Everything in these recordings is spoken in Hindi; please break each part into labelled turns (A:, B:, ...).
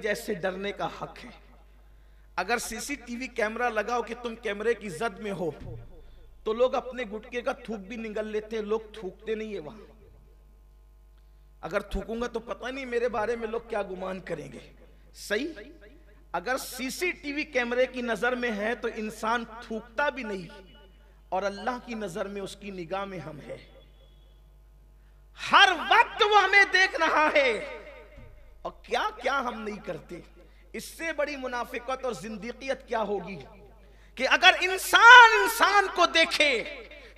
A: जैसे डरने का हक है। अगर सीसीटीवी कैमरा लगाओ कि तुम कैमरे की जद में हो तो लोग अपने गुटके का थूक भी निगल लेते हैं, लोग थूकते नहीं है वहां। अगर थूकूंगा तो पता नहीं मेरे बारे में लोग क्या गुमान करेंगे। सही, अगर सीसीटीवी कैमरे की नजर में है तो इंसान थूकता भी नहीं, और अल्लाह की नजर में, उसकी निगाह में हम है। हर वक्त वो हमें देख रहा है, और क्या क्या हम नहीं करते। इससे बड़ी मुनाफिकत और जिंदगियत क्या होगी कि अगर इंसान इंसान को देखे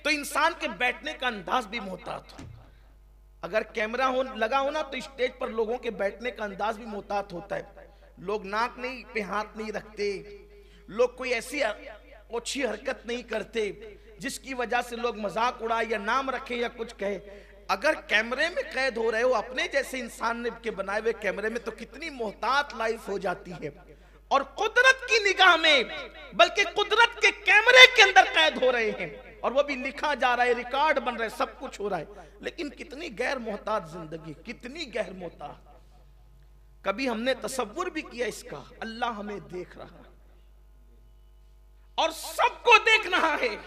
A: तो इंसान के बैठने का अंदाज भी मोहतात हो। अगर कैमरा लगा हो ना तो स्टेज पर लोगों के बैठने का अंदाज भी मोहतात होता है। लोग नाक नहीं पे हाथ नहीं रखते, लोग कोई ऐसी ओछी हरकत नहीं करते जिसकी वजह से लोग मजाक उड़ाए या नाम रखे या कुछ कहे। अगर कैमरे में कैद हो रहे हो अपने जैसे इंसान ने के बनाए हुए कैमरे में, तो कितनी मोहतात लाइफ हो जाती है। और कुदरत की निगाह में, बल्कि कुदरत के कैमरे के अंदर कैद हो रहे हैं, और वो भी लिखा जा रहा है, रिकॉर्ड बन रहा है, सब कुछ हो रहा है। लेकिन कितनी गैर मोहतात जिंदगी, कितनी गैर मोहतात। कभी हमने तसव्वुर भी किया इसका? अल्लाह हमें देख रहा है और सबको देख रहा है।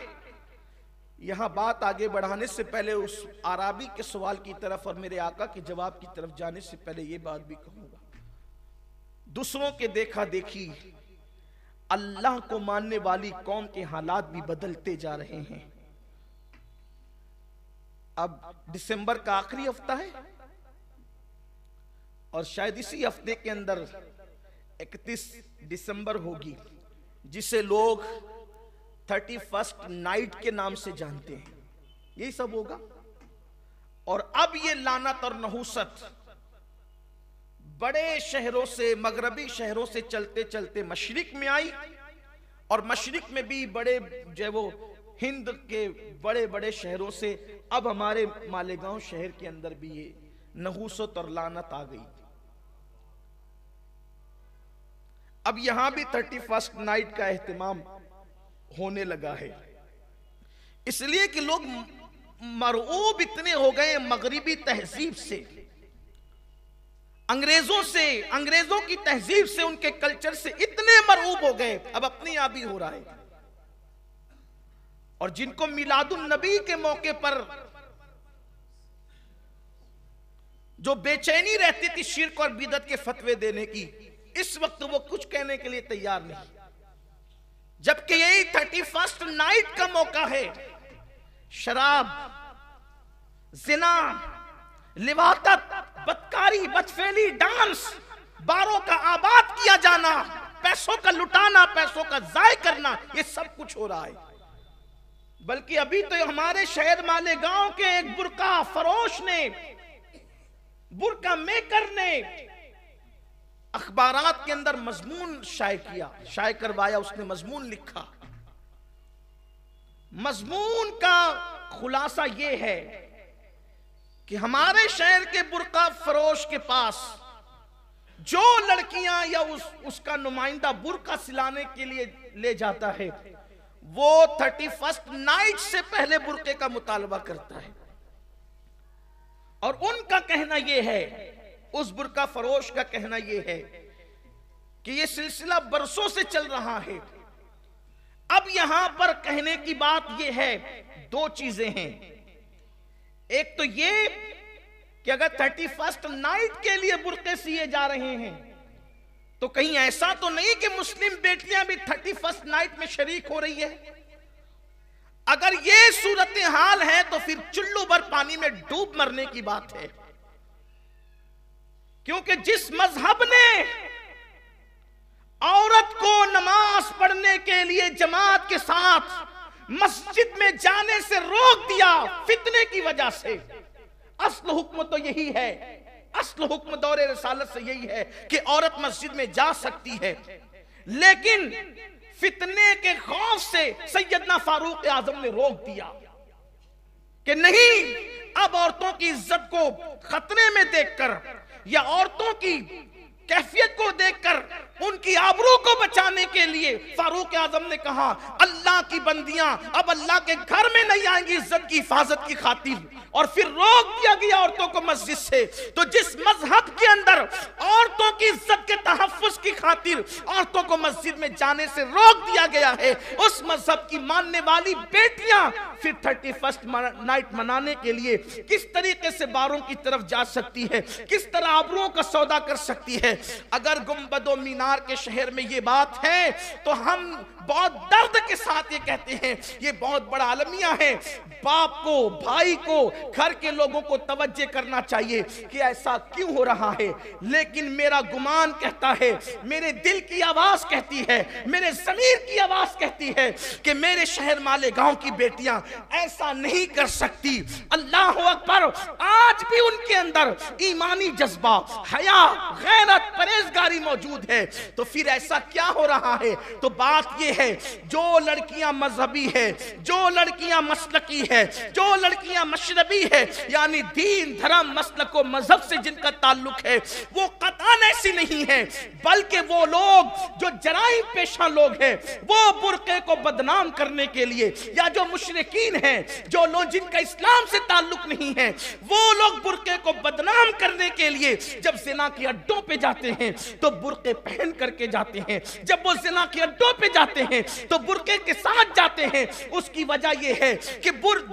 A: यहां बात आगे बढ़ाने से पहले उस आराबी के सवाल की तरफ और मेरे आका के जवाब की तरफ जाने से पहले यह बात भी कहूंगा, दूसरों के देखा देखी अल्लाह को मानने वाली कौम के हालात भी बदलते जा रहे हैं। अब दिसंबर का आखिरी हफ्ता है और शायद इसी हफ्ते के अंदर 31 दिसंबर होगी, जिसे लोग 31st नाइट के नाम से जानते हैं। यही सब होगा। और अब ये लानत और नहुसत बड़े शहरों से, मगरबी शहरों से चलते चलते मशरिक में आई, और मशरिक में भी बड़े जो वो हिंद के बड़े बड़े शहरों से अब हमारे मालेगांव शहर के अंदर भी ये नहुसत और लानत आ गई। अब यहां भी 31st नाइट का एहतमाम होने लगा है, इसलिए कि लोग मरऊब इतने हो गए मगरिबी तहजीब से, अंग्रेजों से, अंग्रेजों की तहजीब से, उनके कल्चर से इतने मरऊब हो गए, अब अपने आप ही हो रहा है। और जिनको मिलादुन नबी के मौके पर जो बेचैनी रहती थी शिर्क और बिदअत के फतवे देने की, इस वक्त वो कुछ कहने के लिए तैयार नहीं, जबकि यही 31st नाइट का मौका है। शराब, जिना, लिवातत, बदकारी, बदफेली, डांस, बारों का आबाद किया जाना, पैसों का लुटाना, पैसों का जाय करना, ये सब कुछ हो रहा है। बल्कि अभी तो हमारे शहर मालेगांव के एक बुर्का फरोश ने, बुर्का मेकर ने अखबारात के अंदर मजमून शाये करवाया, उसने मजमून लिखा। मजमून का खुलासा यह है कि हमारे शहर के बुर्का फरोश के पास जो लड़कियां या उसका नुमाइंदा बुर्का सिलाने के लिए ले जाता है, वो 31st नाइट से पहले बुर्के का मुतालबा करता है। और उनका कहना यह है, उस बुर्का फरोश का कहना यह है कि यह सिलसिला बरसों से चल रहा है। अब यहां पर कहने की बात यह है, दो चीजें हैं। एक तो यह कि अगर 31st नाइट के लिए बुर्के सिए जा रहे हैं तो कहीं ऐसा तो नहीं कि मुस्लिम बेटियां भी 31st नाइट में शरीक हो रही है। अगर यह सूरत हाल है तो फिर चुल्लू भर पानी में डूब मरने की बात है, क्योंकि जिस मजहब ने औरत को नमाज पढ़ने के लिए जमात के साथ मस्जिद में जाने से रोक दिया फितने की वजह से, असल हुक्म तो यही है, असल हुक्म दौरे रिसालत से यही है कि औरत मस्जिद में जा सकती है, लेकिन फितने के खौफ से सैयदना फारूक आजम ने रोक दिया कि नहीं, अब औरतों की इज्जत को खतरे में देखकर या औरतों की कैफियत को देखकर उनकी आबरू को बचाने के लिए फारूक आजम ने कहा, अल्लाह की बंदियां अब अल्लाह के घर में नहीं आएंगी इज्जत की हिफाजत की खातिर, और फिर रोक दिया गया औरतों को मस्जिद से। तो जिस मजहब के अंदर औरतों की इज्जत के तहफ्फुज खातिर औरतों को मस्जिद में जाने से रोक दिया गया है, उस मजहब की मानने वाली बेटियां फिर 31st नाइट मनाने के लिए किस तरीके से बारों की तरफ जा सकती है, किस तरह आबरूओं का सौदा कर सकती है। अगर गुंबदो मीनार के शहर में ये बात है तो हम बहुत दर्द के साथ ये कहते हैं, ये बहुत बड़ा अलमिया है। बाप को, भाई को, घर के लोगों को तवज्जो करना चाहिए कि ऐसा क्यों हो रहा है। लेकिन मेरा गुमान कहता है, मेरे दिल की आवाज कहती है, मेरे ज़मीर की आवाज कहती है कि मेरे शहर मालेगांव की बेटियां ऐसा नहीं कर सकती। अल्लाह अकबर। आज भी उनके अंदर ईमानी जज्बा, हया, गैरत, परहेजगारी मौजूद है। तो फिर ऐसा क्या हो रहा है? तो बात यह है, जो लड़कियां मजहबी है, जो लड़कियां मसलकी है, जो लड़कियां मशरबी है, यानी दीन, धर्म, मसलक व मजहब से जिनका ताल्लुक है, वो कतई ऐसी नहीं है, बल्कि वो लोग जो जराइम पेशा लोग हैं, वो बुर्के को बदनाम करने के लिए, या जो मुशरिकीन हैं, जो लोग जिनका इस्लाम से ताल्लुक नहीं है, वो लोग बुर्के को बदनाम करने के लिए जब जिना के अड्डों पे जाते हैं तो बुर्के पहन करके जाते हैं। जब वो जिना के अड्डों पे जाते हैं तो बुर्के के साथ जाते हैं। उसकी वजह यह है कि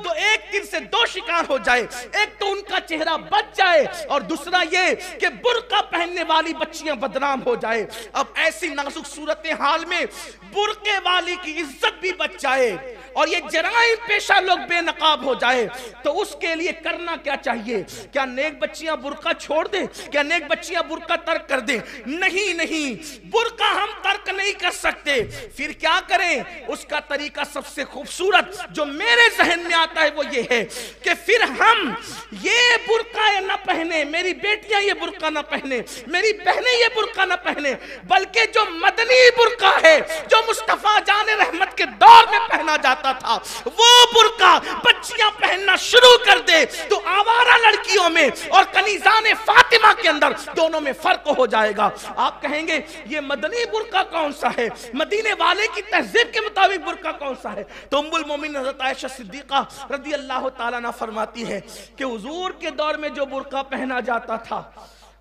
A: एक तीर से दो शिकार हो जाए, एक तो उनका चेहरा बच जाए और दूसरा ये कि बुर्का पहनने वाली बच्चियां बदनाम हो जाए। अब ऐसी नाजुक सूरत हाल में बुर्के वाली की इज्जत भी बच जाए और ये जराइम पेशा लोग बेनकाब हो जाए, तो उसके लिए करना क्या चाहिए? क्या नेक बच्चियां बुर्का छोड़ दे? क्या नेक बच्चियां बुर्का तर्क कर दे? नहीं नहीं, बुर्का हम तर्क नहीं कर सकते। फिर क्या करें? उसका तरीका सबसे खूबसूरत जो मेरे जहन में आता है वो ये है कि फिर हम ये बुर्का न पहने, मेरी बेटियां ये बुर्का न पहने, मेरी बहनें ये बुर्का न पहने, बल्कि जो मदनी बुर्का है, जो मुस्तफा जाने रहमत के दौर में पहना जाता था, वो बुर्का बच्चियां पहनना शुरू कर दे तो आवारा लड़कियों में और कनीज़ाने फातिमा के अंदर दोनों में फर्क हो जाएगा। आप कहेंगे ये मदनी बुर्का कौन सा है, मदीने वाले की तहजीब के मुताबिक बुर्का कौन सा है? तो उम्मुल मोमिन हज़रत आयशा सिद्दीक़ा रज़ी अल्लाह ताला अन्हा फरमाती है कि हुजूर के दौर में जो बुर्का पहना जाता था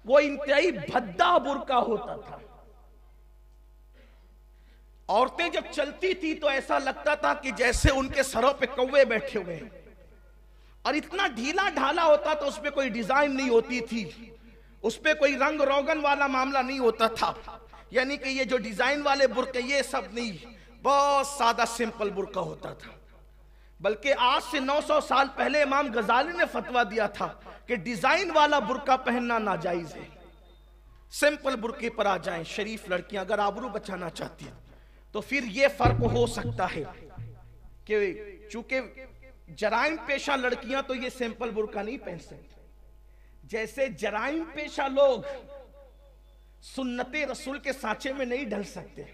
A: वो इंतहाई भद्दा बुर्का होता था। औरतें जब चलती थी तो ऐसा लगता था कि जैसे उनके सरों पे कौवे बैठे हुए हैं, और इतना ढीला ढाला होता था, उस पे कोई डिजाइन नहीं होती थी, उस पे कोई रंग रोगन वाला मामला नहीं होता था। यानी कि ये जो डिजाइन वाले बुर्के ये सब नहीं, बहुत सादा सिंपल बुर्का होता था। बल्कि आज से 900 साल पहले इमाम गजाली ने फतवा दिया था कि डिजाइन वाला बुर्का पहनना नाजायज है, सिंपल बुर्के पर आ जाएं शरीफ लड़कियां अगर आबरू बचाना चाहती हैं। तो फिर ये फर्क हो सकता है कि चूंकि जराइम पेशा लड़कियां तो ये सिंपल बुर्का नहीं पहन सकती, जैसे जराइम पेशा लोग सुन्नते रसूल के सांचे में नहीं ढल सकते।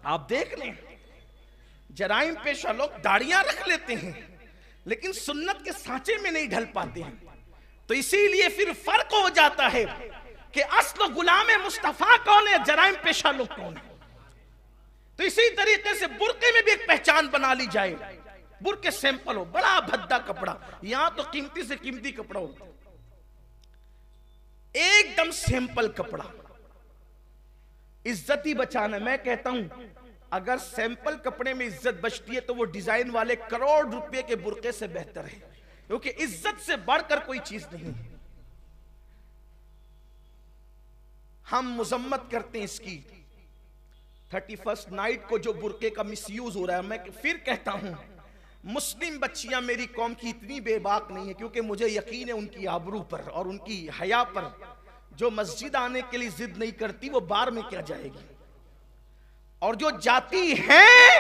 A: आप देख लें, जराइम पेशा लोग दाढ़ियां रख लेते हैं लेकिन सुन्नत के सांचे में नहीं ढल पाते हैं। तो इसीलिए फिर फर्क हो जाता है कि अस्ल गुलाम मुस्तफा कौन है, जराइम पेशा लोग कौन है। तो इसी तरीके से बुर्के में भी एक पहचान बना ली जाए। बुर्के सिंपल हो, बड़ा भद्दा कपड़ा, यहां तो कीमती से कीमती कपड़ा होता है, एकदम सिंपल कपड़ा, इज्जत ही बचाना। मैं कहता हूं अगर सिंपल कपड़े में इज्जत बचती है तो वो डिजाइन वाले करोड़ रुपए के बुर्के से बेहतर है, क्योंकि इज्जत से बढ़कर कोई चीज नहीं है। हम मुजम्मत करते हैं इसकी। 31st नाइट को जो बुर्के का मिसयूज हो रहा है, मैं फिर कहता हूं मुस्लिम बच्चियां मेरी कौम की इतनी बेबाक नहीं है, क्योंकि मुझे यकीन है उनकी आबरू पर और उनकी हया पर। जो मस्जिद आने के लिए जिद नहीं करती वो बार में क्या जाएगी, और जो जाती हैं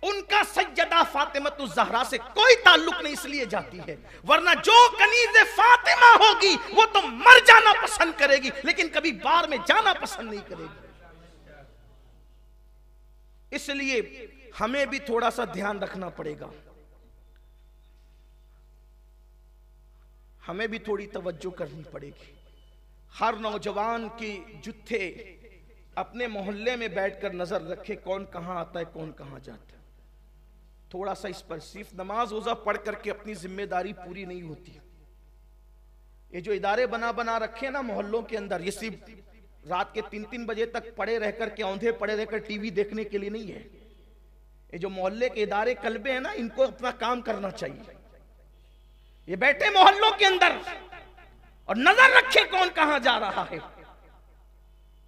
A: उनका सैयदा फातिमा ज़हरा से कोई ताल्लुक नहीं, इसलिए जाती है। वरना जो कनीज़े फातिमा होगी वो तो मर जाना पसंद करेगी, लेकिन कभी बार में जाना पसंद नहीं करेगी। इसलिए हमें भी थोड़ा सा ध्यान रखना पड़ेगा, हमें भी थोड़ी तवज्जो करनी पड़ेगी। हर नौजवान की जुत्थे अपने मोहल्ले में बैठकर नजर रखे, कौन कहां आता है कौन कहां जाता है। थोड़ा सा इस पर सिर्फ नमाज रोजा पढ़ करके अपनी जिम्मेदारी पूरी नहीं होती। ये जो इदारे बना बना रखे ना मोहल्लों के अंदर, ये सिर्फ रात के 3-3 बजे तक पड़े रहकर के औंधे पड़े रहकर टीवी देखने के लिए नहीं है। ये जो मोहल्ले के इदारे कल्बे हैं ना, इनको अपना काम करना चाहिए। ये बैठे मोहल्लों के अंदर और नजर रखे कौन कहां जा रहा है,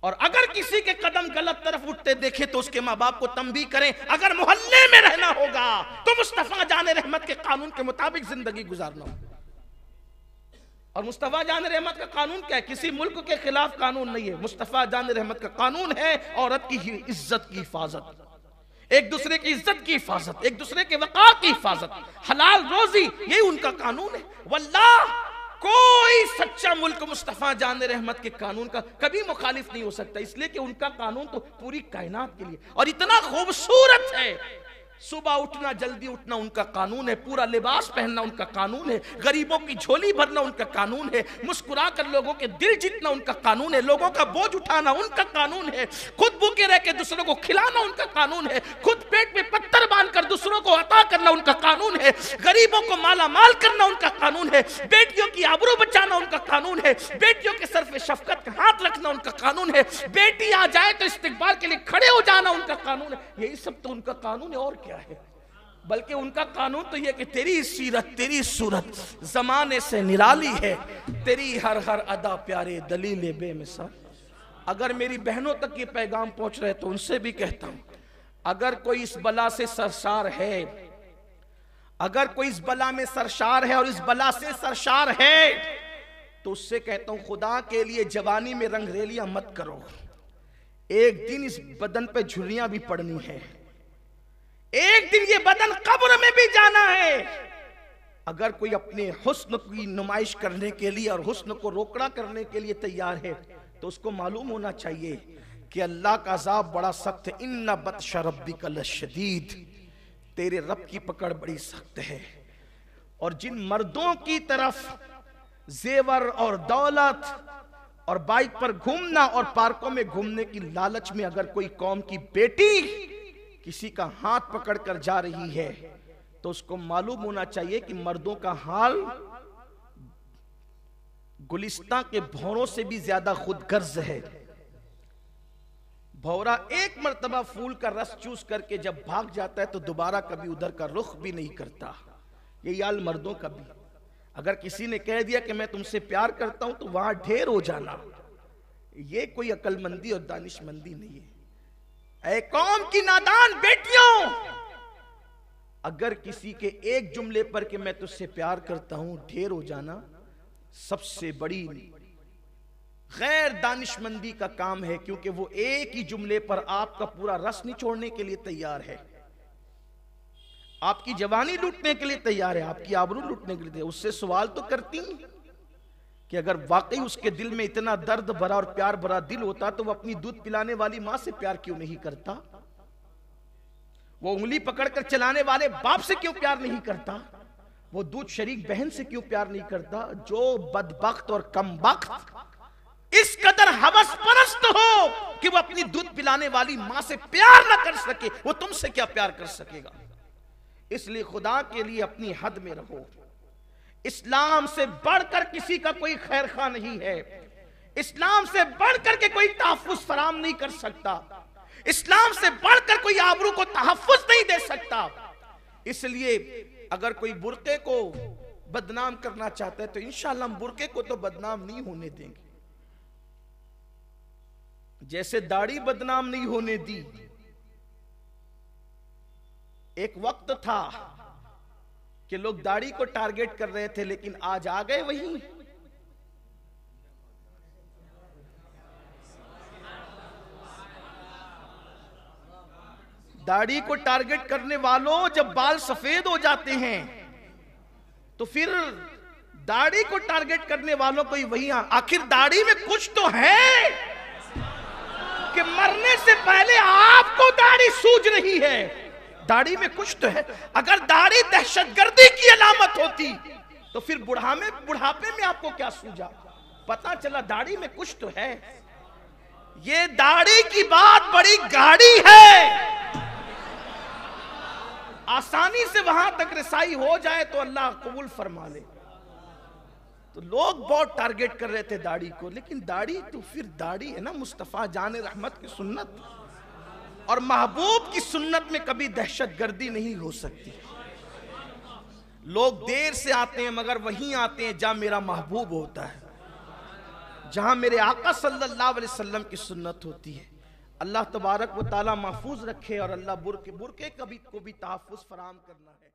A: और अगर किसी के कदम गलत तरफ उठते देखे तो उसके माँ बाप को तंबीह करें। अगर मोहल्ले में रहना होगा तो मुस्तफा जान रहमत के कानून के मुताबिक जिंदगी गुजारना होगा। और मुस्तफा जान रहमत का कानून क्या है? किसी मुल्क के खिलाफ कानून नहीं है। मुस्तफा जान रहमत का कानून है औरत की इज्जत की हिफाजत, एक दूसरे की इज्जत की हिफाजत, एक दूसरे के वक़ार की हिफाजत, हलाल रोजी, यही उनका कानून है। वल्लाह कोई सच्चा मुल्क मुस्तफा जान रहमत के कानून का कभी मुखालिफ नहीं हो सकता, इसलिए कि उनका कानून तो पूरी कायनात के लिए और इतना खूबसूरत है। सुबह उठना, जल्दी उठना उनका कानून है, पूरा लिबास पहनना उनका कानून है, गरीबों की झोली भरना उनका कानून है, मुस्कुरा कर लोगों के दिल जीतना उनका कानून है, लोगों का बोझ उठाना उनका कानून है, खुद भूखे रह के दूसरों को खिलाना उनका कानून है, खुद पेट में पत्थर बांधकर दूसरों को अता करना उनका कानून है, गरीबों को माला माल करना उनका कानून है, बेटियों की आबरू बचाना उनका कानून है, बेटियों के सर पे शफकत का हाथ रखना उनका कानून है, बेटी आ जाए तो इस्तिकबाल के लिए खड़े हो जाना उनका कानून है। यही सब तो उनका कानून है और क्या है। बल्कि उनका कानून तो यह कि तेरी सीरत तेरी सूरत जमाने से निराली है, तेरी हर हर अदा प्यारे दलील बेमिसाल। अगर मेरी बहनों तक ये पैगाम पहुंच रहे तो उनसे भी कहता हूं, अगर कोई इस बला से सरशार है, अगर कोई इस बला में सरशार है और इस बला से सरशार है, तो उससे कहता हूं खुदा के लिए जवानी में रंगरेलियां मत करो। एक दिन इस बदन पे झुर्रियां भी पड़नी है, एक दिन ये बदन कब्र में भी जाना है। अगर कोई अपने हुस्न की नुमाइश करने के लिए और हुस्न को रोकड़ा करने के लिए तैयार है तो उसको मालूम होना चाहिए कि अल्लाह का अज़ाब बड़ा सख्त है। इन्ना बत्श रब्बिका लशदीद, तेरे रब की पकड़ बड़ी सख्त है। और जिन मर्दों की तरफ जेवर और दौलत और बाइक पर घूमना और पार्कों में घूमने की लालच में अगर कोई कौम की बेटी किसी का हाथ पकड़कर जा रही है तो उसको मालूम होना चाहिए कि मर्दों का हाल गुलिस्तां के भौरों से भी ज्यादा खुदगर्ज है। भौरा एक मर्तबा फूल का रस चूस करके जब भाग जाता है तो दोबारा कभी उधर का रुख भी नहीं करता। यही हाल मर्दों का भी। अगर किसी ने कह दिया कि मैं तुमसे प्यार करता हूं तो वहां ढेर हो जाना, ये कोई अकलमंदी और दानिशमंदी नहीं है। ऐ कौम की नादान बेटियों, अगर किसी के एक जुमले पर कि मैं तुझसे प्यार करता हूं ढेर हो जाना सबसे बड़ी गैर दानिशमंदी का काम है, क्योंकि वो एक ही जुमले पर आपका पूरा रस निचोड़ने के लिए तैयार है, आपकी जवानी लूटने के लिए तैयार है, आपकी आबरू लूटने के लिए। उससे सवाल तो करती कि अगर वाकई उसके दिल में इतना दर्द भरा और प्यार भरा दिल होता तो वो अपनी दूध पिलाने वाली मां से प्यार क्यों नहीं करता? वो उंगली पकड़कर चलाने वाले बाप से क्यों प्यार नहीं करता? वो दूध शरीक बहन से क्यों प्यार नहीं करता? जो बदबख्त और कमबख्त इस कदर हवस परस्त हो कि वो अपनी दूध पिलाने वाली मां से प्यार ना कर सके, वो तुमसे क्या प्यार कर सकेगा? इसलिए खुदा के लिए अपनी हद में रहो। इस्लाम से बढ़कर किसी का कोई खैर खा नहीं है, इस्लाम से बढ़कर के कोई तहफ्फुज फराम नहीं कर सकता, इस्लाम से बढ़कर कोई आबरू को तहफ्फुज नहीं दे सकता। इसलिए अगर कोई बुर्के को बदनाम करना चाहता है तो इंशाअल्लाह हम बुर्के को तो बदनाम नहीं होने देंगे। जैसे दाढ़ी बदनाम नहीं होने दी, एक वक्त था कि लोग दाढ़ी को टारगेट कर रहे थे, लेकिन आज आ गए वहीं। दाढ़ी को टारगेट करने वालों जब बाल सफेद हो जाते हैं तो फिर दाढ़ी को टारगेट करने वालों को ही वही, आखिर दाढ़ी में कुछ तो है कि मरने से पहले आपको दाढ़ी सूझ रही है। दाढ़ी में कुछ तो है। अगर दाढ़ी दहशतगर्दी की अलामत होती तो फिर बुढ़ापे में आपको क्या सूझा? पता चला दाढ़ी में कुछ तो है। ये दाढ़ी की बात बड़ी गाढ़ी है, आसानी से वहां तक रसाई हो जाए तो अल्लाह कबूल फरमा ले। तो लोग बहुत टारगेट कर रहे थे दाढ़ी को, लेकिन दाढ़ी तो फिर दाढ़ी है ना, मुस्तफ़ा जान रहमत की सुन्नत, और महबूब की सुन्नत में कभी दहशतगर्दी नहीं हो सकती। लोग देर से आते हैं मगर वहीं आते हैं जहां मेरा महबूब होता है, जहां मेरे आका सल्लल्लाहु अलैहि वसल्लम की सुन्नत होती है। अल्लाह तबारक व तआला महफूज रखे और अल्लाह बुरके को भी तहफ़्फ़ुज़ फराम करना है।